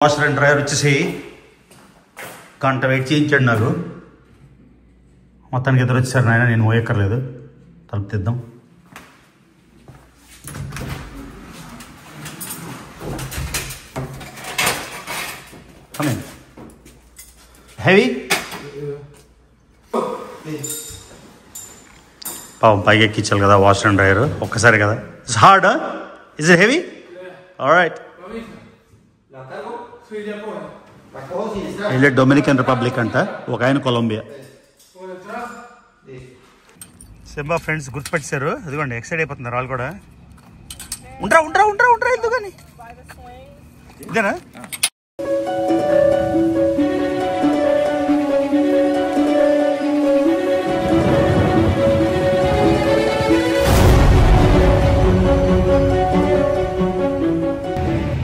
Washer and driver వచ్చేసి గంట wait చేయించాడు నాకు. మొత్తానికి ఇద్దరు వచ్చారు నాయన, నేను మోయక్కర్లేదు. తలుపు తీద్దాం. హెవీ పాపం పైకి ఎక్కించాలి కదా వాషర్ అండ్ డ్రైవర్ ఒక్కసారి కదా. It's hard. Is it heavy? Alright. వీళ్ళే డొమినికన్ రిపబ్లిక్ అంట, ఒక ఆయన కొలంబియా. Simba friends గుర్తుపెట్టారు. ఇదిగోండి ఎక్సైట్ అయిపోతున్నారు వాళ్ళు కూడా. ఉంటారా ఉంటారా ఉంటారా ఉంటారా ఎందుకని ఇదేనా?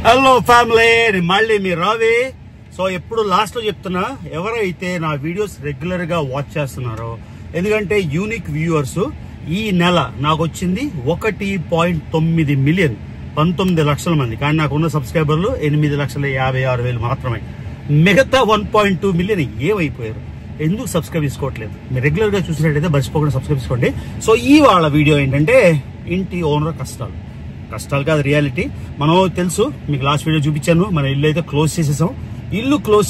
హలో ఫ్యామిలీ, మళ్ళీ మీ రావి. సో ఎప్పుడు లాస్ట్ లో చెప్తున్నా, ఎవరైతే నా వీడియోస్ రెగ్యులర్ గా వాచ్ చేస్తున్నారో, ఎందుకంటే యూనిక్ వ్యూవర్స్ ఈ నెల నాకు వచ్చింది 1.9 మిలియన్, 19 లక్షల మంది. కానీ నాకున్న సబ్స్క్రైబర్లు 8,56,000 మాత్రమే. మిగతా 1.2 మిలియన్ ఏమైపోయారు? ఎందుకు సబ్స్క్రైబ్ చేసుకోవట్లేదు? మీరు రెగ్యులర్ గా చూసినట్టయితే మర్చిపోకుండా సబ్స్క్రైబ్ చేసుకోండి. సో ఈ వాళ్ళ వీడియో ఏంటంటే ఇంటి ఓనర్ కష్టాలు కాదు, రియాలిటీ. మనం తెలుసు, మీకు లాస్ట్ వీడియో చూపించాను. మన ఇల్లు అయితే క్లోజ్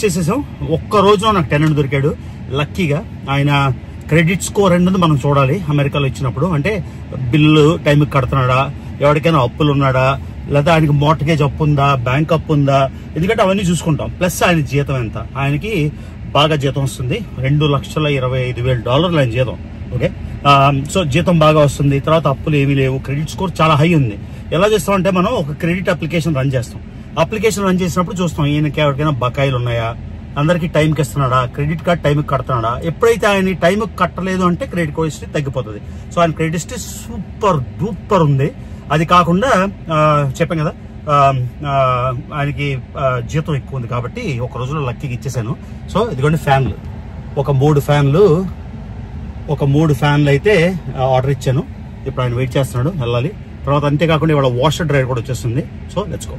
చేసేసాం. ఒక్క రోజులో నాకు టెనెంట్ దొరికాడు లక్కీగా. ఆయన క్రెడిట్ స్కోర్ అనేది మనం చూడాలి అమెరికాలో ఇచ్చినప్పుడు. అంటే బిల్లు టైంకి కడుతున్నాడా, ఎవరికైనా అప్పులు ఉన్నాడా, లేదా ఆయనకి మార్ట్గేజ్ అప్పు ఉందా, బ్యాంక్ అప్పు ఉందా, ఎందుకంటే అవన్నీ చూసుకుంటాం. ప్లస్ ఆయన జీతం ఎంత. ఆయనకి బాగా జీతం వస్తుంది, $2,25,000 ఆయన జీతం. ఓకే, సో జీతం బాగా వస్తుంది. తర్వాత అప్పులు ఏమీ లేవు, క్రెడిట్ స్కోర్ చాలా హై ఉంది. ఎలా చేస్తామంటే మనం ఒక క్రెడిట్ అప్లికేషన్ రన్ చేస్తాం. అప్లికేషన్ రన్ చేసినప్పుడు చూస్తాం ఈయనకి ఎవరికైనా బకాయిలు ఉన్నాయా, అందరికి టైంకి ఇస్తున్నాడా, క్రెడిట్ కార్డ్ టైంకి కడుతున్నాడా. ఎప్పుడైతే ఆయన టైంకి కట్టలేదు అంటే క్రెడిట్ హిస్టరీ తగ్గిపోతుంది. సో ఆయన క్రెడిట్ హిస్టరీ సూపర్ డూపర్ ఉంది. అది కాకుండా చెప్పాం కదా, ఆయనకి జీతం ఎక్కువ ఉంది కాబట్టి ఒక రోజులో లక్కీకి ఇచ్చేసాను. సో ఇదిగోండి ఫ్యాన్లు, ఒక మూడు ఫ్యాన్లు అయితే ఆర్డర్ ఇచ్చాను. ఇప్పుడు ఆయన వెయిట్ చేస్తున్నాడు, వెళ్ళాలి. తర్వాత అంతేకాకుండా ఇవాళ వాషర్ డ్రైవర్ కూడా వచ్చేస్తుంది. So let's go.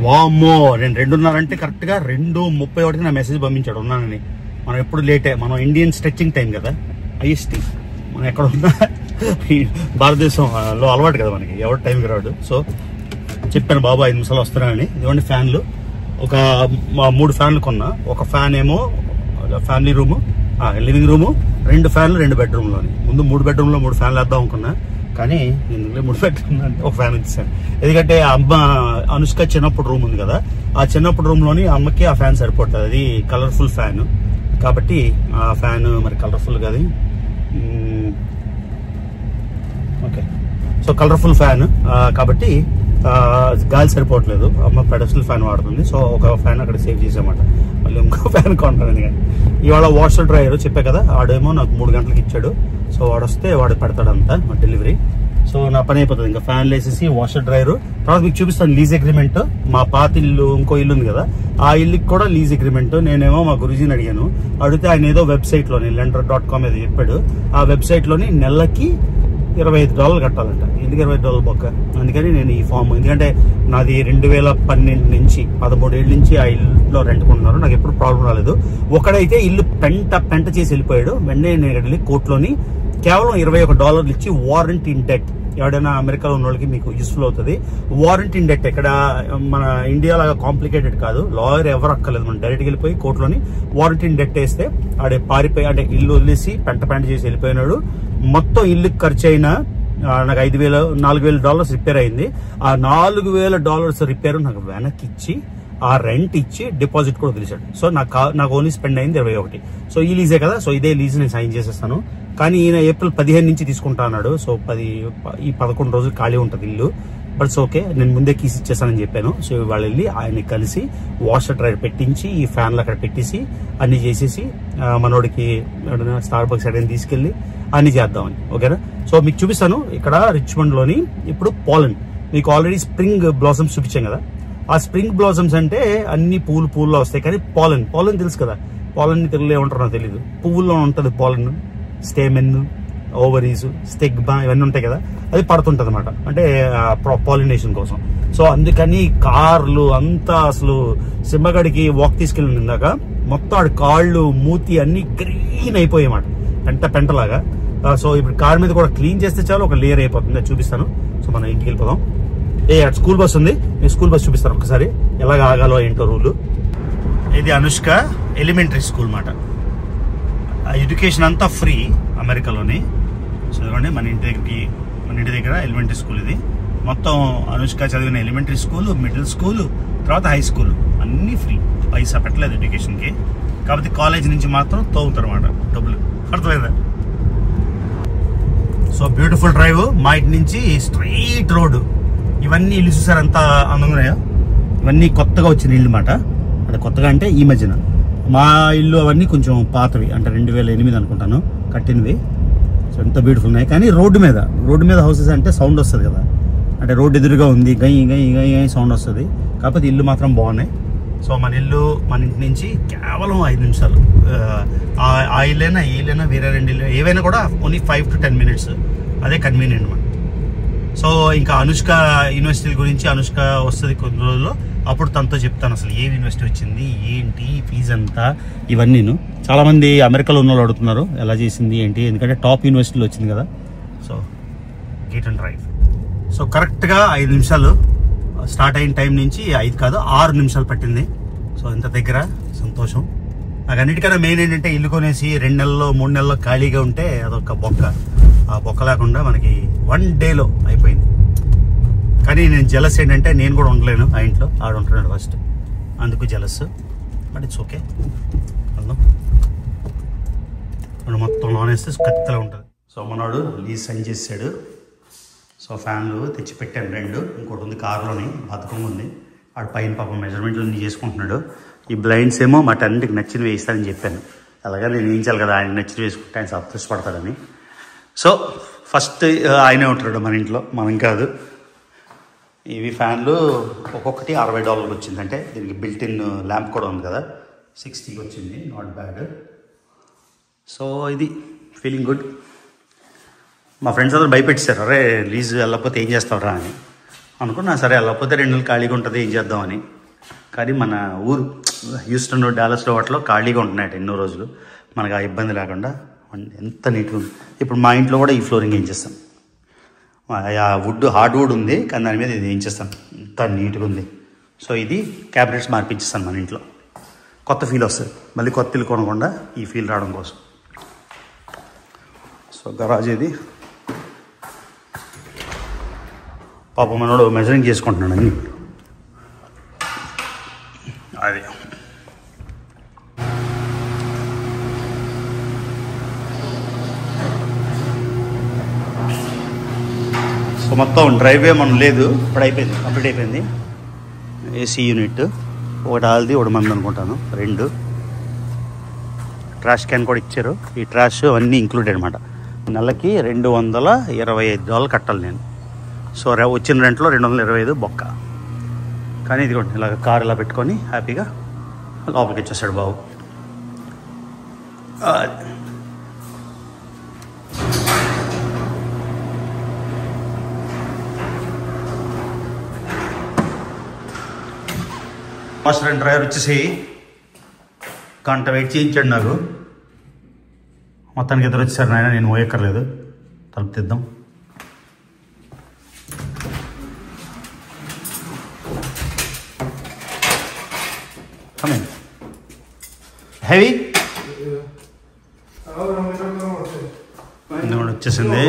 వామ్మో, నేను 2:30 అంటే కరెక్ట్ గా 2:31 నా మెసేజ్ పంపించాడు ఉన్నానని. మనం ఎప్పుడు లేటే, మనం ఇండియన్ స్ట్రెచ్చింగ్ టైం కదా, IST. మనం ఎక్కడ ఉన్నా భారతదేశంలో అలవాటు కదా మనకి, ఎవరు టైంకి రాడు. సో చెప్పాను బాబు 5 నిమిషాలు వస్తున్నానని. ఇదిగోండి ఫ్యాన్లు, ఒక 3 ఫ్యాన్లు కొన్నా. ఒక ఫ్యాన్ ఏమో ఫ్యామిలీ రూము, లివింగ్ రూము, 2 ఫ్యాన్లు 2 బెడ్రూమ్లోని. ముందు 3 బెడ్రూమ్లో 3 ఫ్యాన్లు వేద్దాం అనుకున్నా, కానీ ఎందుకంటే 3 బెడ్రూమ్ అంటే ఒక ఫ్యాన్ ఇచ్చాను. ఎందుకంటే అమ్మ అనుష్క చిన్నప్పుడు రూమ్ ఉంది కదా, ఆ చిన్నప్పుడు రూమ్ లోని అమ్మకి ఆ ఫ్యాన్ సరిపోతుంది. అది కలర్ఫుల్ ఫ్యాన్ కాబట్టి ఆ ఫ్యాన్ మరి కలర్ఫుల్ కాదు. ఓకే, సో కలర్ఫుల్ ఫ్యాన్ కాబట్టి గాలి సరిపోవట్లేదు. అమ్మ పెడస్టల్ ఫ్యాన్ వాడుతుంది. సో ఒక ఫ్యాన్ అక్కడ సేవ్ చేసామాట, మళ్ళీ ఇంకో ఫ్యాన్ కొంటాను. ఎందుకంటే ఇవాళ వాషర్ డ్రైవర్ చెప్పా కదా, ఆడేమో నాకు 3 గంటలకు ఇచ్చాడు. సో వాడు వస్తే వాడు పెడతాడంతా డెలివరీ. సో నా పని అయిపోతుంది. ఇంకా ఫ్యాన్లు వేసేసి వాషర్ డ్రైవర్. తర్వాత మీకు చూపిస్తాను లీజ్ అగ్రిమెంట్. మా పాత ఇల్లు, ఇంకో ఇల్లు ఉంది కదా, ఆ ఇల్లుకి కూడా లీజ్ అగ్రిమెంట్. నేనేమో మా గురుజీని అడిగాను, అడిగితే ఆయన ఏదో వెబ్సైట్ లోని lender.com ఏదో చెప్పాడు. ఆ వెబ్సైట్ లోని నెలకి $25 కట్టాలంట. ఎందుకు $25 బొక్క? అందుకని నేను ఈ ఫామ్, ఎందుకంటే నాది 2012 నుంచి 13 ఏళ్ళ నుంచి ఆ ఇల్లులో రెంట్ కొన్నారు. నాకు ఎప్పుడు ప్రాబ్లం రాలేదు. ఒకడైతే ఇల్లు పెంట చేసి వెళ్ళిపోయాడు. వెంటనే నేను వెళ్ళి కోర్టులోని కేవలం $21 ఇచ్చి వారంటీ ఇన్ డెట్. ఎవడైనా అమెరికాలో ఉన్న వాళ్ళకి మీకు యూస్ఫుల్ అవుతుంది. వారంటీ ఇన్ డెట్ ఇక్కడ మన ఇండియా లాగా కాంప్లికేటెడ్ కాదు. లాయర్ ఎవరు అక్కర్లేదు, మనం డైరెక్ట్గా వెళ్ళిపోయి కోర్టులోని వారంటీ ఇన్ డెట్ వేస్తే ఆడే పారిపోయి, అంటే ఇల్లు వదిలేసి పెంట చేసి వెళ్ళిపోయినాడు. మొత్తం ఇల్లుకి ఖర్చు అయినా నాకు $4,000 రిపేర్ అయింది. ఆ $4,000 రిపేర్ నాకు వెనక్కి ఇచ్చి, ఆ రెంట్ ఇచ్చి డిపాజిట్ కూడా వదిలేశాడు. సో నాకు ఓన్లీ స్పెండ్ అయింది 21. సో ఈ లీజే కదా, సో ఇదే లీజ్ నేను సైన్ చేసేస్తాను. కానీ ఈయన ఏప్రిల్ 15 నుంచి తీసుకుంటా అన్నాడు. సో 11 రోజులు ఖాళీ ఉంటుంది ఇల్లు. బట్స్ ఓకే, నేను ముందే కీస్ ఇచ్చేస్తానని చెప్పాను. సో వాళ్ళు వెళ్ళి ఆయన్ని కలిసి వాషర్ డ్రైవర్ పెట్టించి ఈ ఫ్యాన్లు అక్కడ పెట్టేసి అన్ని చేసేసి మనోడికి స్టార్బక్స్ అడిగిన తీసుకెళ్లి అన్ని చేద్దామని. ఓకేనా? సో మీకు చూపిస్తాను ఇక్కడ రిచ్మండ్ లోని. ఇప్పుడు పోలన్, మీకు ఆల్రెడీ స్ప్రింగ్ బ్లాసమ్స్ చూపించాం కదా. ఆ స్ప్రింగ్ బ్లాసమ్స్ అంటే అన్ని పూల్లో వస్తాయి. కానీ పోలన్ తెలుసు కదా, పోలన్ తెలుగులో ఏమంటారో నాకు తెలీదు. పువ్వుల్లో ఉంటది పోలన్, స్టేమెన్, ఓవరీస్, స్టెగ్మా ఇవన్నీ ఉంటాయి కదా, అది పడుతుంటది అనమాట, అంటే పాలినేషన్ కోసం. సో అందుకని కార్లు అంతా అసలు సింహగడికి వాక్ తీసుకెళ్ళిన ఇందాక మొత్తం ఆడి కాళ్ళు మూతి అన్ని గ్రీన్ అయిపోయాయి అన్నమాట, పెంటలాగా. సో ఇప్పుడు కార్ మీద కూడా క్లీన్ చేస్తే చాలు ఒక లేయర్ అయిపోతుంది, చూపిస్తాను. సో మనం ఇంటికి వెళ్ళిపోదాం. అటు స్కూల్ బస్ ఉంది, నేను స్కూల్ బస్ చూపిస్తాను ఒకసారి ఎలాగ ఆగాలో ఏంటో రూలు. ఇది అనుష్క ఎలిమెంటరీ స్కూల్ మాట. ఎడ్యుకేషన్ అంతా ఫ్రీ అమెరికాలోని. చదవండి, మన ఇంటి దగ్గర ఎలిమెంటరీ స్కూల్ ఇది. మొత్తం అనుష్క చదివిన ఎలిమెంటరీ స్కూల్, మిడిల్ స్కూల్, తర్వాత హై స్కూల్ అన్నీ ఫ్రీ, పైసా పెట్టలేదు ఎడ్యుకేషన్కి. కాబట్టి కాలేజ్ నుంచి మాత్రం తోగుతారు అన్నమాట డబ్బులు, అర్థమైందా? సో బ్యూటిఫుల్ డ్రైవ్, మా ఇంటి నుంచి స్ట్రైట్ రోడ్డు. ఇవన్నీ ఇల్లు చూసారు ఎంత అందంగా ఉన్నాయో, ఇవన్నీ కొత్తగా వచ్చిన ఇల్లు మాట. అంటే కొత్తగా అంటే ఈ మధ్యన. మా ఇల్లు అవన్నీ కొంచెం పాతవి, అంటే 2008 అనుకుంటాను కట్టినవి. సో ఎంత బ్యూటిఫుల్ ఉన్నాయి. కానీ రోడ్డు మీద హౌసెస్ అంటే సౌండ్ వస్తుంది కదా, అంటే రోడ్డు ఎదురుగా ఉంది, గై గై గై గై సౌండ్ వస్తుంది. కాకపోతే ఇల్లు మాత్రం బాగున్నాయి. సో మన ఇంటి నుంచి కేవలం 5 నిమిషాలు. ఆ ఇల్లైనా ఈ ఇల్లైనా వేరే 2 ఇల్లు ఏవైనా కూడా ఓన్లీ 5 to 10 minutes, అదే కన్వీనియంట్ మాట. సో ఇంకా అనుష్క యూనివర్సిటీ గురించి అనుష్క వస్తుంది కొన్ని రోజుల్లో, అప్పుడు తనతో చెప్తాను అసలు ఏ యూనివర్సిటీ వచ్చింది, ఏంటి ఫీజు అంతా, ఇవన్నీ. చాలా మంది అమెరికాలో ఉన్న వాళ్ళు అడుగుతున్నారు ఎలా చేసింది ఏంటి, ఎందుకంటే టాప్ యూనివర్సిటీలో వచ్చింది కదా. So get and drive. So కరెక్ట్గా 5 నిమిషాలు, స్టార్ట్ అయిన టైం నుంచి 5 కాదు 6 నిమిషాలు పట్టింది. సో ఇంత దగ్గర సంతోషం. నాకు అన్నిటికన్నా మెయిన్ ఏంటంటే ఇల్లు కొనేసి 2 నెలల్లో 3 నెలల్లో ఖాళీగా ఉంటే అదొక బొక్క. ఆ బొక్క లేకుండా మనకి 1 డేలో అయిపోయింది. కానీ నేను జలస్ ఏంటంటే నేను కూడా ఉండలేను ఆ ఇంట్లో, ఆడు ఉంటున్నాడు ఫస్ట్, అందుకు జలస్. బట్ ఇట్స్ ఓకే, వెళ్దాం. మొత్తం లోన్ వేస్తే కత్తిలా ఉంటుంది. సో మనోడు లీజ్ సైన్ చేసాడు. సో ఫ్యాన్లు తెచ్చి పెట్టాను 2, ఇంకోటి ఉంది కార్లోని, బతుకం ఉంది. ఆడు పైన పాపం మెజర్మెంట్లు అన్నీ చేసుకుంటున్నాడు. ఈ బ్లైండ్స్ ఏమో మా టెంట్కి నచ్చిన వేయిస్తానని చెప్పాను. అలాగే నేను వేయించాలి కదా, ఆయన నచ్చిన వేసుకుంటే ఆయన సంతోషపడతాడని. సో ఫస్ట్ ఆయనే ఉంటున్నాడు మన ఇంట్లో, మనం కాదు. ఇవి ఫ్యాన్లు ఒక్కొక్కటి $60 వచ్చింది. అంటే దీనికి బిల్ట్ ఇన్ ల్యాంప్ కూడా ఉంది కదా, 60 వచ్చింది, నాట్ బ్యాడ్. సో ఇది ఫీలింగ్ గుడ్. మా ఫ్రెండ్స్ అందరూ భయపెట్టారు, అరే లీజ్ వెళ్ళకపోతే ఏం చేస్తావురా అని అనుకున్నా. సరే వెళ్ళకపోతే 2 నెలలు ఖాళీగా ఉంటుంది, ఏం చేద్దామని. కానీ మన ఊరు హ్యూస్టన్, డాలస్లో వాటిలో ఖాళీగా ఉంటున్నాయట ఎన్నో రోజులు, మనకు ఆ ఇబ్బంది లేకుండా. ఎంత నీట్గా ఉంది. ఇప్పుడు మా ఇంట్లో కూడా ఈ ఫ్లోరింగ్ ఏం చేస్తాం, ఆ వుడ్ హార్డ్ వుడ్ ఉంది, కానీ దాని మీద ఇది ఏం చేస్తాను, ఎంత నీట్గా ఉంది. సో ఇది క్యాబినెట్స్ మార్పించేస్తాను మన ఇంట్లో, కొత్త ఫీల్ వస్తుంది. మళ్ళీ కొత్త ఇల్లు కొనకుండా ఈ ఫీల్ రావడం కోసం. సో గరాజ్ ఇది. పాప మనోడు మెజరింగ్ చేసుకుంటున్నాడు అన్ని. అది సో మొత్తం డ్రైవే మనం లేదు, ఇప్పుడు అయిపోయింది, కంప్లీట్ అయిపోయింది. ఏసీ యూనిట్ ఒకటి ఆల్ది, ఒకటి మంది అనుకుంటాను, 2. ట్రాష్ క్యాన్ కూడా ఇచ్చారు. ఈ ట్రాష్ అన్నీ ఇంక్లూడెడ్ అనమాట. నెలకి $225 కట్టాలి నేను. సో వచ్చిన రెంట్లో 225 బొక్క. కానీ ఇదిగోండి ఇలాగ కార్ ఇలా పెట్టుకొని హ్యాపీగా లోపలికి వచ్చేసాడు బాబు. ఫస్ట్ 2 డ్రైవర్ వచ్చేసి గంట వెయిట్ చేయించాడు నాకు. మొత్తానికి ఇద్దరు వచ్చేసారు నాయన, నేను పోయక్కర్లేదు. తలుపు తీద్దాం. హెవీ వచ్చేసింది.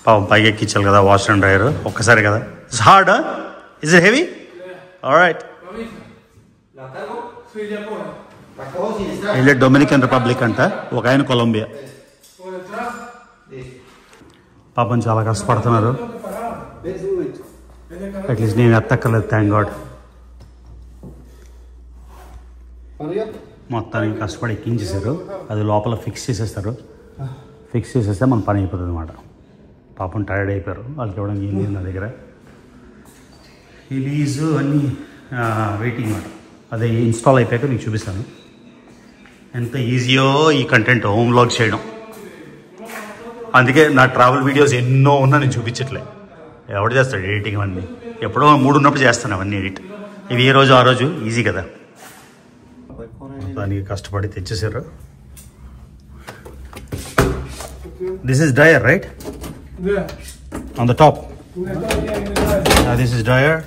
పాపం పైకి ఎక్కించాలి కదా వాష్ అండ్ డ్రైయర్ ఒక్కసారి కదా. It's hard, is it heavy? Alright. వీళ్ళే డొమినికన్ రిపబ్లిక్ అంట, ఒక ఆయన కొలంబియా. పాపం చాలా కష్టపడుతున్నారు. అట్లీస్ట్ నేను ఎత్తక్కర్లేదు, థ్యాంక్ గాడ్. మొత్తానికి కష్టపడి ఎక్కించేశారు. అది లోపల ఫిక్స్ చేసేస్తారు. ఫిక్స్ చేసేస్తే మన పని అయిపోతుంది అనమాట. పాపం టైర్డ్ అయిపోయారు. వాళ్ళకి ఇవ్వడం ఏం లేదు నా దగ్గర. ఈ లీజు అన్నీ వెయిటింగ్ అనమాట. అది ఇన్స్టాల్ అయిపోయాక మీకు చూపిస్తాను ఎంత ఈజీయో ఈ కంటెంట్ హోమ్ వ్లాగ్ చేయడం. అందుకే నా ట్రావెల్ వీడియోస్ ఎన్నో ఉన్నా నేను చూపించట్లే. ఎవడు చేస్తాడు ఎడిటింగ్ అవన్నీ? ఎప్పుడో 3 ఉన్నప్పుడు చేస్తాను అవన్నీ ఎడిట్. ఇవి ఏ రోజు ఆ రోజు ఈజీ కదా. దానికి కష్టపడి తెచ్చేసారు. This is dryer, right? Yeah. On the top. This is dryer.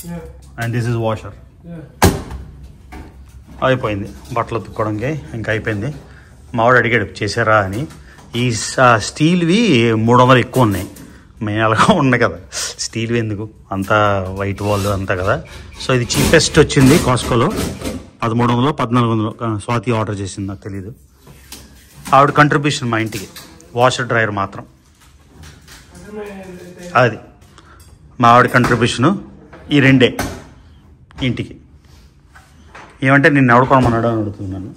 Yeah. And this is washer. Yeah. అయిపోయింది బట్టలు ఉతుక్కోవడానికి. ఇంకా అయిపోయింది. మావాడు అడిగాడు చేశారా అని. ఈ స్టీల్వి 300 ఎక్కువ ఉన్నాయి. మేము అలాగా ఉన్నాయి కదా స్టీల్వి ఎందుకు అంతా వైట్ వాల్ అంతా కదా. సో ఇది చీపెస్ట్ వచ్చింది కాస్కోలో. 1300 1400 స్వాతి ఆర్డర్ చేసింది, నాకు తెలీదు. ఆవిడ కంట్రిబ్యూషన్ మా ఇంటికి వాషర్ డ్రైయర్ మాత్రం. అది మా ఆవిడ కంట్రిబ్యూషను. ఈ 2 ఇంటికి. ఏమంటే నిన్ను ఎవడు కొనమన్నాడు అని అడుగుతున్నాను.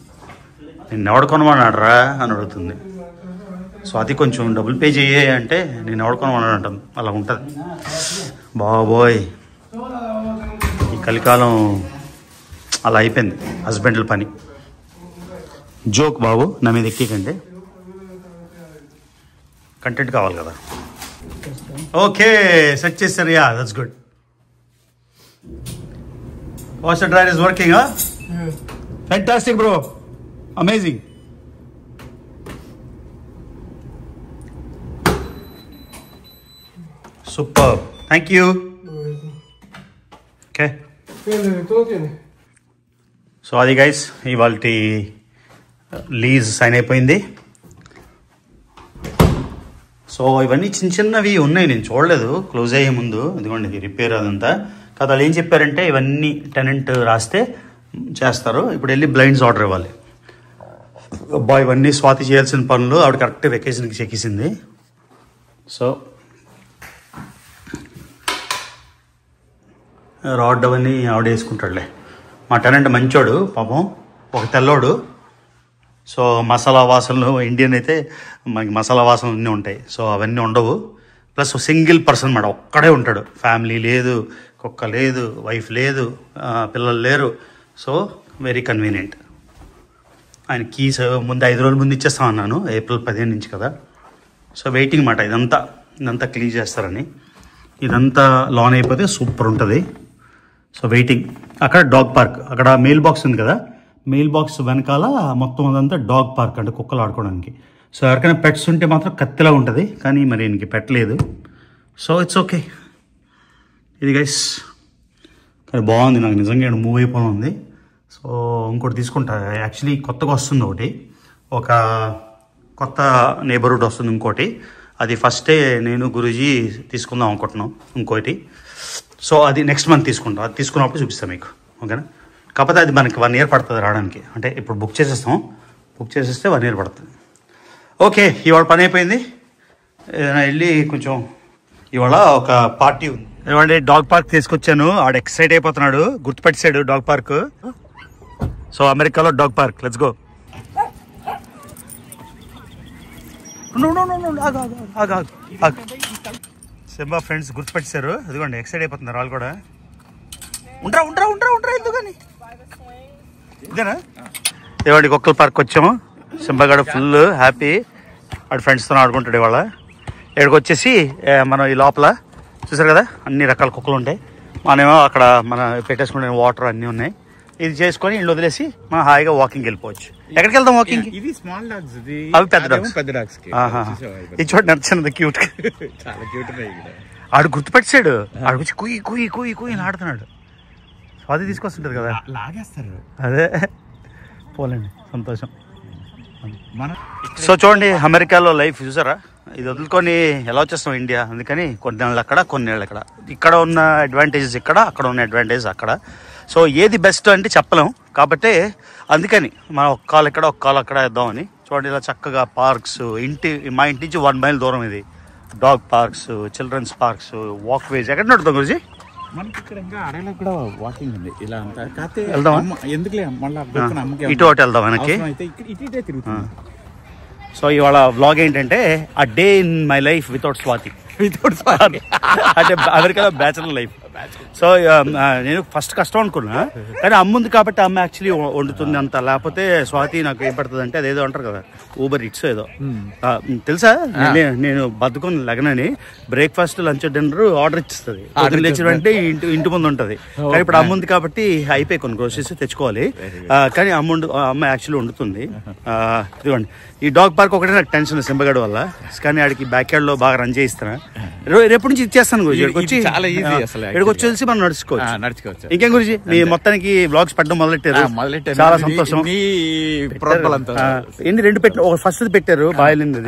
నిన్ను ఎవడు కొనమన్నాడు రా అని అడుగుతుంది. సో అది కొంచెం డబ్బులు పే చేయ అంటే నేను ఎవడు కొనమన్నాడు అంటాను. అలా ఉంటుంది బాబోయ్. ఈ కలికాలం అలా అయిపోయింది హస్బెండ్ల పని. జోక్ బాబు, నా మీద ఎక్కికంటే కంటెంట్ కావాలి కదా. ఓకే సెట్ చేస్తారు. Yeah that's good. Washer dryer is working. Fantastic bro, amazing. Super, thank you. Okay so అది గైస్ ఇవాళ లీజ్ సైన్ అయిపోయింది. సో ఇవన్నీ చిన్న చిన్నవి ఉన్నాయి, నేను చూడలేదు క్లోజ్ అయ్యే ముందు. ఇదిగోండి ఇది రిపేర్ అదంతా కదా. వాళ్ళు ఏం చెప్పారంటే ఇవన్నీ టెనెంట్ రాస్తే చేస్తారు. ఇప్పుడు వెళ్ళి బ్లైండ్స్ ఆర్డర్ ఇవ్వాలి. అబ్బా ఇవన్నీ స్వాతి చేయాల్సిన పనులు. ఆవిడ కరెక్ట్ వెకేషన్కి చెక్కేసింది. సో రాడ్ అవన్నీ ఆవిడ వేసుకుంటాడులే. మా టెనెంట్ మంచోడు పాపం, ఒక తెల్లోడు. సో మసాలా వాసనలు, ఇండియన్ అయితే మనకి మసాలా వాసనలు అన్నీ ఉంటాయి. సో అవన్నీ ఉండవు. ప్లస్ సింగిల్ పర్సన్ మాట, ఒక్కడే ఉంటాడు. ఫ్యామిలీ లేదు, కుక్క లేదు, వైఫ్ లేదు, పిల్లలు లేరు. So very convenient. ఆయన కీస్ ముందు 5 రోజుల ముందు ఇచ్చేస్తాం అన్నాను, ఏప్రిల్ 15 నుంచి కదా. సో వెయిటింగ్ మాట. ఇదంతా క్లీన్ చేస్తారని. ఇదంతా లాన్ అయిపోతే సూపర్ ఉంటుంది. So waiting. అక్కడ డాగ్ పార్క్, అక్కడ మెయిల్ బాక్స్ ఉంది కదా, మెయిల్ బాక్స్ వెనకాల మొత్తం అదంతా డాగ్ పార్క్ అంటే కుక్కలు ఆడుకోవడానికి. సో ఎవరికైనా పెట్స్ ఉంటే మాత్రం కత్తిలా ఉంటుంది, కానీ మరి ఈయనకి పెట్టలేదు. So it's okay. ఇది గైస్ కానీ బాగుంది. నాకు నిజంగా మూవ్ అయిపోయి ఉంది. సో ఇంకోటి తీసుకుంటా. యాక్చువల్లీ కొత్తగా వస్తుంది ఒకటి, ఒక కొత్త నేబర్హుడ్ వస్తుంది ఇంకోటి. అది ఫస్టే నేను గురూజీ తీసుకుందాం అనుకుంటున్నాం ఇంకోటి. సో అది నెక్స్ట్ మంత్ తీసుకుంటాం. అది తీసుకున్నప్పుడు చూపిస్తాను మీకు, ఓకేనా. కాకపోతే అది మనకి 1 ఇయర్ పడుతుంది రావడానికి. అంటే ఇప్పుడు బుక్ చేసేస్తే 1 ఇయర్ పడుతుంది. ఓకే ఇవాళ పని అయిపోయింది. ఏదైనా వెళ్ళి కొంచెం ఇవాళ ఒక పార్టీ ఉంది. ఏమంటే డాగ్ పార్క్ తీసుకొచ్చాను. ఆడ ఎక్సైట్ అయిపోతున్నాడు, గుర్తుపెట్టాడు డాగ్ పార్క్. సో అమెరికాలో dog park, let's go. Simba friends గుర్తుపెట్టారు. అదిగోండి ఎక్సైట్ అయిపోతున్నారు వాళ్ళు కూడా. ఉండరా ఎందుకని ఇదేనా. ఏమండి కుక్కల పార్క్ వచ్చాము. సింబాగాడు ఫుల్ హ్యాపీ, వాడి ఫ్రెండ్స్తో ఆడుకుంటాడు ఇవాళ. ఇక్కడికి వచ్చేసి మనం ఈ లోపల చూసారు కదా అన్ని రకాల కుక్కలు ఉంటాయి. మనమేమో అక్కడ మన పెట్టేసుకునే వాటర్ అన్నీ ఉన్నాయి. ఇది చేసుకొని ఇల్లు వదిలేసి మనం హాయిగా వాకింగ్ వెళ్ళిపోవచ్చు. ఎక్కడికి వెళ్దాం వాకింగ్? ఇది స్మాల్ డాగ్స్, అవి పెద్ద డాగ్స్. ఇది చూడండి నచ్చింది, క్యూట్. చాలా క్యూట్. ఆడు గుర్తుపెట్టాడు, ఆడు వచ్చి కుయ్యి కుయ్యి కుయ్యి కుయ్యి ఆడుతున్నాడు. అది తీసుకొస్తుంటది కదా, లాగేస్తారు. అదే పోలేండి, సంతోషం. సో చూడండి అమెరికాలో లైఫ్ చూసారా. ఇది వదులుకొని ఎలా వచ్చేస్తాం ఇండియా. అందుకని కొన్ని నెలలు అక్కడ, కొన్ని నెలలు ఇక్కడ. ఇక్కడ ఉన్న అడ్వాంటేజెస్ ఇక్కడ, అక్కడ ఉన్న అడ్వాంటేజెస్ అక్కడ. సో ఏది బెస్ట్ అంటే చెప్పలేం. కాబట్టి అందుకని మనం ఒక కాలు ఇక్కడ, ఒక కాలు అక్కడ వేద్దామని. చూడండి ఇలా చక్కగా పార్క్స్. మా ఇంటి నుంచి 1 మైల్ దూరం ఇది. Dog parks, children's parks, walkways. ఎక్కడ నడుతాం గురించి మనకి ఇక్కడ ఇంకా అడవిలో కూడా వాకింగ్ ఉంది. ఇలా అంతా కాకపోతే వెళ్దామా? ఎందుకులే మళ్ళీ ఇటు ఒకటి వెళ్దాం వెనక్కి. ఇటే తిరుగుతుంది. సో ఇవాళ వ్లాగ్ ఏంటంటే a day in my life without Swathi. అంటే అమెరికాలో బ్యాచులర్ లైఫ్. సో నేను ఫస్ట్ కష్టం అనుకున్నా, కానీ అమ్ముంది కాబట్టి అమ్మ యాక్చువల్లీ వండుతుంది అంత. లేకపోతే స్వాతి నాకు ఏం పడుతుంది అంటే అదేదో అంటారు కదా, ఊబర్ ఇట్స్ ఏదో తెలుసా, నేను బతుకుని లగ్నని బ్రేక్ఫాస్ట్ లంచ్ డిన్నర్ ఆర్డర్ ఇస్తుంది, లేచినంటే ఇంటి ముందు ఉంటుంది. కానీ ఇప్పుడు అమ్ముంది కాబట్టి అయిపోయి కొన్ని గ్రోసరీస్ తెచ్చుకోవాలి. కానీ అమ్మ యాక్చువల్లీ వండుతుంది. ఇదిగోండి, ఈ డాగ్ పార్క్ ఒకటే నాకు టెన్షన్ సింబగడ్ వల్ల, కానీ ఆడికి బ్యాక్ యార్డ్ లో బాగా రన్ చేయిస్తాను. రేపటి నుంచి ఇచ్చేస్తాను గురించి, ఇక్కడికి వచ్చేసి మనం నడుచుకోవచ్చు. ఇంకేం గురించి మీ మొత్తానికి బ్లాగ్స్ పెట్టడం మొదలెట్టారు, చాలా సంతోషం. ఏంటి రెండు పెట్టారు, ఫస్ట్ పెట్టారు బాయిలింది,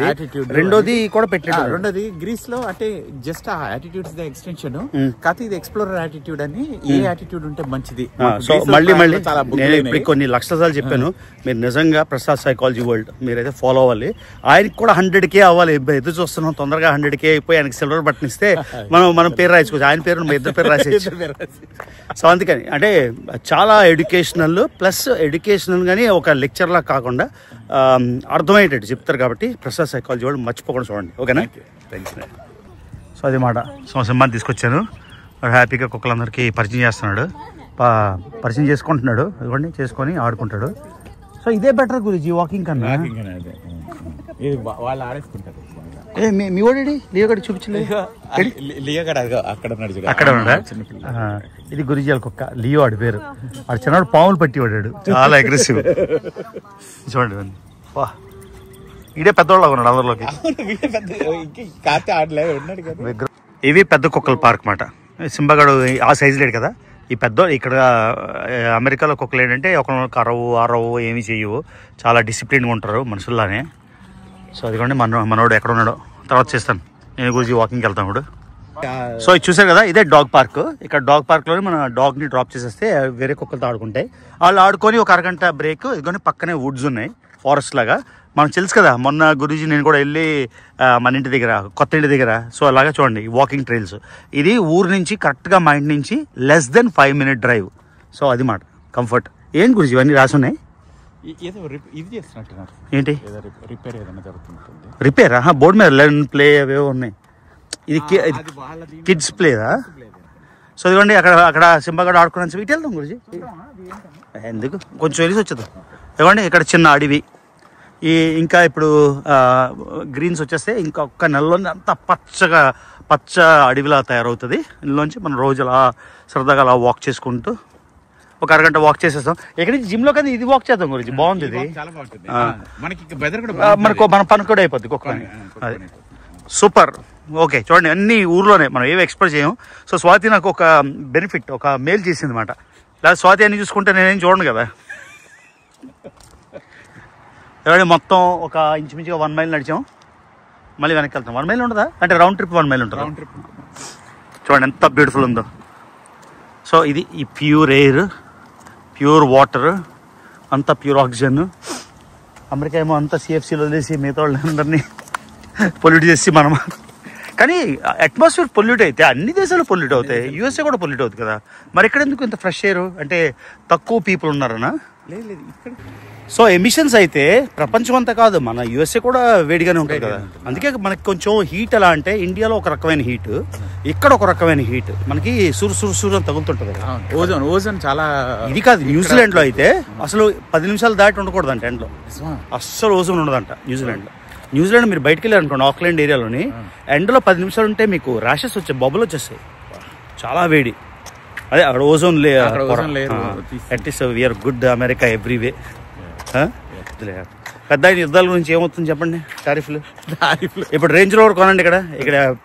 రెండోది కూడా పెట్టారు. రెండోది గ్రీస్ లో అంటే జస్ట్ ఆ యాటిట్యూడ్స్ ద ఎక్స్టెన్షన్, కాకపోతే ఇది ఎక్స్ప్లోరర్ యాటిట్యూడ్ అని, ఏ యాటిట్యూడ్ ఉంటే మంచిది. సో మళ్ళీ నేను ఇప్పుడు కొన్ని లక్షల సార్లు చెప్పాను, మీరు నిజంగా ప్రసాద్ సైకాలజీ వరల్డ్ మీరైతే ఫాలో అవ్వాలి. ఆయనకి కూడా 100K అవ్వాలి, ఎదురు చూస్తున్నాం తొందరగా 100K అయిపోయి ఆయనకి సిల్వర్ బటన్ ఇస్తే మనం పేరు రాయించుకోవచ్చు, ఆయన పేరు మా ఇద్దరు పేరు రాసేయచ్చు. సో అందుకని అంటే చాలా ఎడ్యుకేషనల్ ప్లస్ ఎడ్యుకేషనల్ గానీ ఒక లెక్చర్ లా కాకుండా అర్థమయ్యేటట్టు చెప్తారు కాబట్టి ప్రసాద్ సైకాలజీ వాళ్ళు మర్చిపోకుండా చూడండి. ఓకేనా? సో అది మాట. సో సింహాన్ని తీసుకొచ్చాను, హ్యాపీగా కుక్కలందరికీ పరిచయం చేస్తున్నాడు, పరిచయం చేసుకుంటున్నాడు. ఇదిగోండి చేసుకొని ఆడుకుంటాడు. సో ఇదే బెటర్ గురించి వాకింగ్ కన్నా. వాళ్ళు ఆడేసుకుంటారు. మీ ఓడి లియో గడి చూపించలేదు, అక్కడ ఉన్నాడా? ఇది గురిజాల కుక్క లియో, ఆడి పేరు. ఆడు చిన్నవాడు పాములు పట్టి వాడాడు, చాలా అగ్రెసివ్. చూడండి ఇదే పెద్దవాళ్ళ ఉన్నాడు అందరిలోకి. ఇవి పెద్ద కుక్కల పార్క్ మాట. సింబగాడు ఆ సైజు లేడు కదా, ఈ పెద్ద ఇక్కడ అమెరికాలో కుక్కలు ఏంటంటే ఒకరికి అరవు ఏమీ చేయవు, చాలా డిసిప్లిన్గా ఉంటారు మనుషుల్లానే. సో అదిగోండి మనోడు ఎక్కడ ఉన్నాడో తర్వాత చేస్తాను, నేను గురించి వాకింగ్కి వెళ్తాను ఇప్పుడు. సో ఇది చూసారు కదా, ఇదే డాగ్ పార్క్. ఇక్కడ డాగ్ పార్క్లోనే మన డాగ్ని డ్రాప్ చేసేస్తే వేరే కుక్కలతో ఆడుకుంటాయి. వాళ్ళు ఆడుకొని ఒక అరగంట బ్రేక్. ఇదిగోని పక్కనే వుడ్స్ ఉన్నాయి, ఫారెస్ట్ లాగా. మనకు తెలుసు కదా, మొన్న గురూజీ నేను కూడా వెళ్ళి మన ఇంటి దగ్గర, కొత్త ఇంటి దగ్గర. సో అలాగా చూడండి వాకింగ్ ట్రైల్స్. ఇది ఊరు నుంచి కరెక్ట్గా మా ఇంటి నుంచి less than 5 minute drive. So అది మాట కంఫర్ట్. ఏంటి గురూజీ ఇవన్నీ రాసి ఉన్నాయి? ఏంటి రిపేర్? బోర్డు మీద లెర్న్ ప్లే అవేవో ఉన్నాయి. ఇది కిడ్స్ ప్లేదా? సో ఇదిగోండి అక్కడ సింబగాడు ఆడుకున్నాను. ఇటు వెళ్దాం గురూజీ, ఎందుకు కొంచెం వెళ్ళి వచ్చేద్దాం. ఇదిగోండి ఇక్కడ చిన్న అడవి. ఇంకా ఇప్పుడు గ్రీన్స్ వచ్చేస్తే ఇంకొక నెలలోనే అంతా పచ్చ అడవిలా తయారవుతుంది. ఇందులోంచి మనం రోజు అలా సరదాగా అలా వాక్ చేసుకుంటూ ఒక అరగంట వాక్ చేసేస్తాం. ఎక్కడి నుంచి జిమ్ లో కానీ ఇది వాక్ చేద్దాం గురించి, బాగుంది ఇది. మన పని కూడా అయిపోద్ది కుక్క పని. అది సూపర్. ఓకే చూడండి, అన్ని ఊర్లోనే, మనం ఏవి ఎక్స్ప్లోర్ చేయం. సో స్వాతి నాకు ఒక బెనిఫిట్, ఒక మేలు చేసింది అనమాట. లేదా స్వాతి అన్ని చూసుకుంటే నేనేం చూడను కదా. ఎవరైనా మొత్తం ఒక ఇంచుమించుగా 1 mile నడిచాం, మళ్ళీ వెనక్కి వెళ్తాం. 1 mile ఉండదా అంటే రౌండ్ ట్రిప్ 1 mile ఉంటుంది. చూడండి ఎంత బ్యూటిఫుల్ ఉందో. సో ఇది ఈ ప్యూర్ ఎయిర్, ప్యూర్ వాటర్, అంతా ప్యూర్ ఆక్సిజన్. అమెరికా ఏమో అంతా CFCలో వదిలేసి మిగతా వాళ్ళందరినీ పొల్యూట్ చేసి మనం. కానీ అట్మాస్ఫియర్ పొల్యూట్ అయితే అన్ని దేశాలు పొల్యూట్ అవుతాయి, USA కూడా పొల్యూట్ అవుతుంది కదా. మరి ఇక్కడ ఎందుకు ఇంత ఫ్రెష్ ఎయిర్? అంటే తక్కువ పీపుల్ ఉన్నారనా? లేదు ఇక్కడ. సో ఎమిషన్స్ అయితే ప్రపంచం అంతా కాదు, మన USA కూడా వేడిగానే ఉంటుంది కదా. అందుకే మనకి కొంచెం హీట్ ఎలా అంటే ఇండియాలో ఒక రకమైన హీట్, ఇక్కడ ఒక రకమైన హీట్. మనకి సురు అని తగులుతుంటది కదా. ఓజోన్ చాలా ఇది కాదు. న్యూజిలాండ్ లో అయితే అసలు 10 నిమిషాలు దాటి ఉండకూడదు అంట ఎండలో, అస్సలు ఓజోన్ ఉండదంట న్యూజిలాండ్ లో. న్యూజిలాండ్ మీరు బయటకు వెళ్ళారు అనుకోండి, ఆక్లాండ్ ఏరియాలోని ఎండలో 10 నిమిషాలు ఉంటే మీకు ర్యాషెస్ వచ్చాయి, బబుల్ వచ్చేస్తాయి, చాలా వేడి. అదే అక్కడ ozone at least we're good America every way. పెద్ద యుద్ధాల గురించి ఏమవుతుంది చెప్పండి? టారిఫ్లు. ఇప్పుడు రేంజ్ రోవర్ కొనండి, ఇక్కడ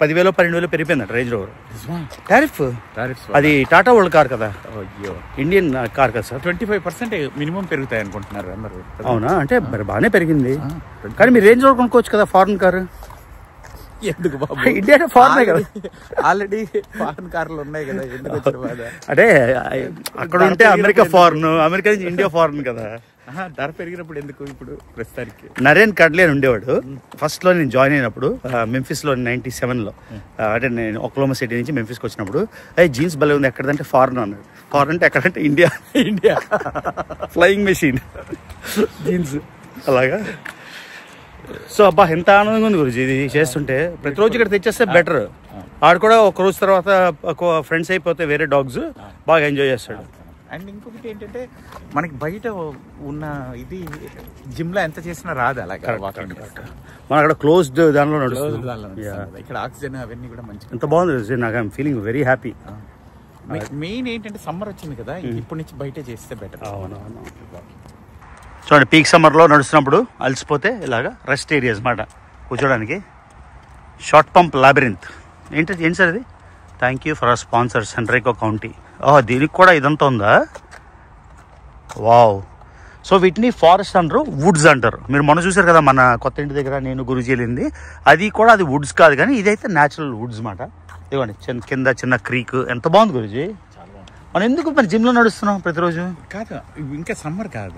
10,000 12,000 పెరిగిపోయిందట రేంజ్ రోవర్ టారిఫ్. అది టాటా వరల్డ్ కార్ కదా, ఇండియన్ కార్ కదా సార్. 25% మినిమం పెరుగుతాయి అనుకుంటున్నారు అందరూ. అవునా? అంటే మరి బాగానే పెరిగింది, కానీ మీరు రేంజ్ రోవర్ కొనుక్కోవచ్చు కదా, ఫారెన్ కారు. ఎందుకు బాబు, ఇండియా ఫారెన్ కదా, ఆల్రెడీ ఫారెన్ కార్లు ఉన్నాయి కదా, ఎందుకు? అంటే అక్కడ ఉంటే అమెరికా ఫారెన్, అమెరికా నుంచి ఇండియా ఫారెన్ కదా. ధర పెరిగినప్పుడు ఎందుకు? ఇప్పుడు ప్రస్తుతానికి నరేన్ కడ్లే అని ఉండేవాడు ఫస్ట్ లో, నేను జాయిన్ అయినప్పుడు మెంఫిస్ లో 97లో. అంటే నేను ఒక్లహోమా సిటీ నుంచి మెంఫిస్కి వచ్చినప్పుడు, జీన్స్ భలే ఉంది ఎక్కడంటే ఫారెన్ అన్నాడు. ఫారెన్ అంటే ఎక్కడంటే ఇండియా. ఫ్లయింగ్ మెషిన్ జీన్స్ అలాగా. సో అబ్బా ఎంత ఆనందంగా ఉంది గురించి ఇది చేస్తుంటే. ప్రతిరోజు ఇక్కడ తెచ్చేస్తే బెటర్. ఆడు కూడా ఒక రోజు తర్వాత ఫ్రెండ్స్ అయిపోతే వేరే డాగ్స్ బాగా ఎంజాయ్ చేస్తాడు. అండ్ ఇంకొకటి ఏంటంటే మనకి బయట ఉన్న ఇది జిమ్ లో ఎంత చేసినా రాదు అలాగే. మన అక్కడ క్లోజ్డ్ దానిలో నడుస్తుంది. ఇక్కడ ఆక్సిజన్ అవన్నీ కూడా మంచిగా ఎంత బాగుంది. నాకు I'm feeling very happy. Main ఏంటంటే సమ్మర్ వచ్చింది కదా, ఇప్పటి నుంచి బయట చేస్తే బెటర్. అవునవును. చూడండి పీక్ సమ్మర్లో నడుస్తున్నప్పుడు అలసిపోతే ఇలాగా రెస్ట్ ఏరియాస్ మాట కూర్చోడానికి. షార్ట్ పంప్ లాబిరింత్ ఏంటి సార్ ఇది? Thank you for our sponsor సెంట్రైకో కౌంటీ. దీనికి కూడా ఇదంతా ఉందా? వావ్. సో వీటిని ఫారెస్ట్ అంటారు, వుడ్స్ అంటారు. మీరు మొన్న చూసారు కదా మన కొత్త ఇంటి దగ్గర నేను గురూజీ వెళ్ళింది, అది కూడా అది వుడ్స్ కాదు కానీ ఇదైతే న్యాచురల్ వుడ్స్ మాట. ఇవ్వండి కింద చిన్న క్రీక్. ఎంత బాగుంది గురూజీ. మనం ఎందుకు మన జిమ్లో నడుస్తున్నాం ప్రతిరోజు? కాదు ఇంకా సమ్మర్ కాదు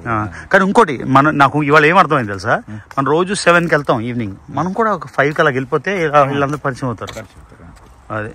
కానీ ఇంకోటి నాకు ఇవాళ ఏం అర్థమైంది తెలుసా, మనం రోజు 7కి వెళ్తాం ఈవినింగ్, మనం కూడా ఒక 5కి అలా వెళ్ళిపోతే వీళ్ళందరూ పరిచయం అవుతారు. అదే